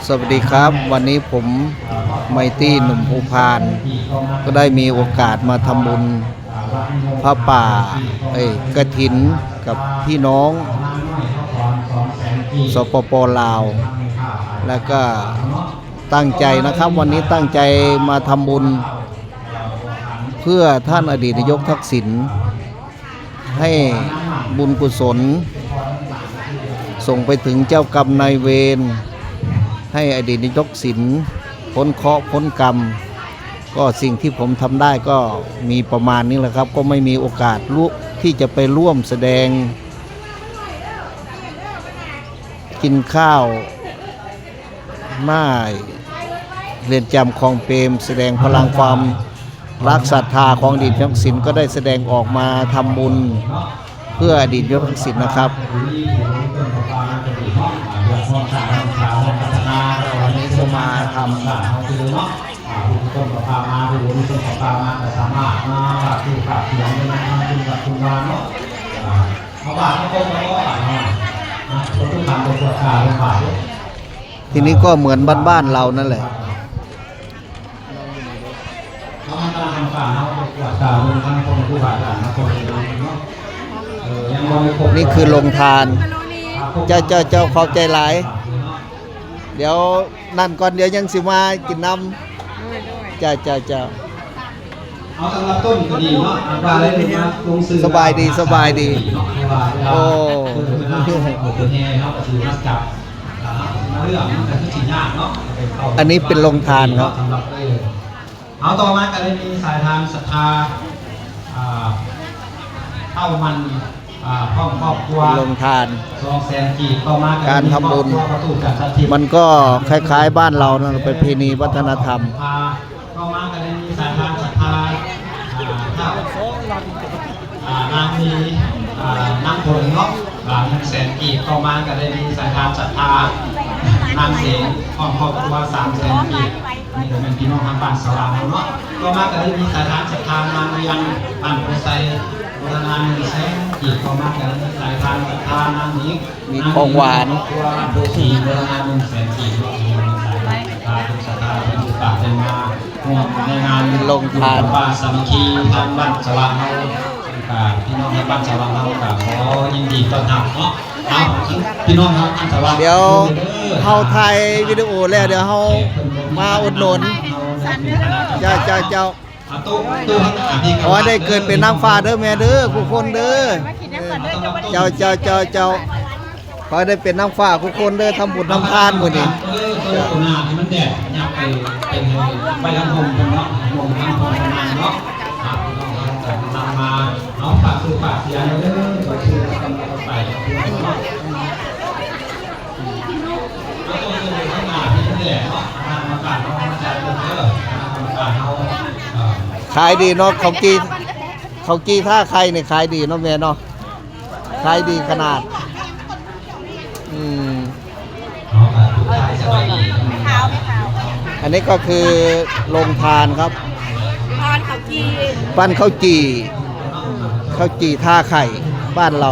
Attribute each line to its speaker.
Speaker 1: สวัสดีครับวันนี้ผมไมตี้หนุ่มภูพานก็ได้มีโอกาสมาทำบุญพระป่ากฐินกับพี่น้องสปป.ลาวแล้วก็ตั้งใจนะครับวันนี้ตั้งใจมาทำบุญเพื่อท่านอดีตนายกทักษิณให้บุญกุศลส่งไปถึงเจ้ากรรมนายเวรให้อดีตนายกทักษิณพ้นเคราะห์พ้นกรรมก็สิ่งที่ผมทำได้ก็มีประมาณนี้แหละครับก็ไม่มีโอกาสที่จะไปร่วมแสดงกินข้าวหน้าเรือนจำคลองเปรมแสดงพลังความรักศรัทธาของอดีตนายกทักษิณก็ได้แสดงออกมาทำบุญเพื่ออดีตนายกทักษิณนะครับวันนี้ก็มาทำต้นปลามาไปดูต้นปลามาแต่สามารถมาฝากที่ฝากเสียงได้ไหมคุณกับคุณวานเนาะเขาบาดเขาต้มเขาบาดเขาต้องทำตัวปลาเป็นบาดทีนี้ก็เหมือนบ้านๆเรานั่นแหละนี่คือลงทานเจ้าขอบใจหลายเดี๋ยวนั่นก่อนเดี๋ยวยังสิมากินน้ำจ้า
Speaker 2: เอาสำหรับต้นก็ดีเนาะว่าอะไรนะลงสื่อ
Speaker 1: สบายดีโอ้อันนี้เป็นลงทานครับ
Speaker 2: เอาต่อมากันเลยมีสายทางศรัทธาเข้ามันครอบครัว
Speaker 1: ลงทาน
Speaker 2: 200,000 กีบต่อมา
Speaker 1: การทำบุญมันก็คล้ายๆบ้านเรานะประเพณีวัฒนธรรม
Speaker 2: ต่อมากันเลยมีสายทางศรัทธานางมีนางผลเนาะ100,000 กีบต่อมากันเลยมีสายทางศรัทธานางเสงครอบครัว300,000 กีบนี่จะเป็นพี่น้องทางบ้านสว่างเนาะต่อมากันเลยมีสายทางศรัทธานางยังบ้านโพไซบูรณา100,000 กีบต่อมากันเลยสายทางศรัทธานางนี้
Speaker 1: มีของหวาน
Speaker 2: โพสีบูรณา100,000 กีบศรัทธาเป็นอุปการะมาในงาน
Speaker 1: ลงทาน
Speaker 2: บ้านสามัคคีทางบ้านสว่างเราพี่น้องในบ้านสว่างเราขอยินดีต้อนรับเนาะพี่น้องครับสว่าง
Speaker 1: เดี๋ยวเฮาถ่ายวิดีโอแล้วเดี๋ยวเฮามาอุดหนุนเจ้าขอได้เกิดเป็นนางฟ้าเด้อแม่เด้อผู้คนเด้อเจ้าขอได้เป็นนางฟ้าผู้คนเด้อทำบุญทำทานหมดนี่
Speaker 2: ตัวหน้าที่มันแดดยับไปเป็นไปลำพงเนาะลงลำพงเนาะนำมาเอาฝากซื้อฝากเสียเด้อตัวชื่อกันไป
Speaker 1: ขายดีเนาะเขากีท่าใครเนี่ยขายดีเนาะแม่เนาะขายดีขนาดอันนี้ก็คือลงทานครับปั้นข้าวจี่ท่าไข่บ้านเรา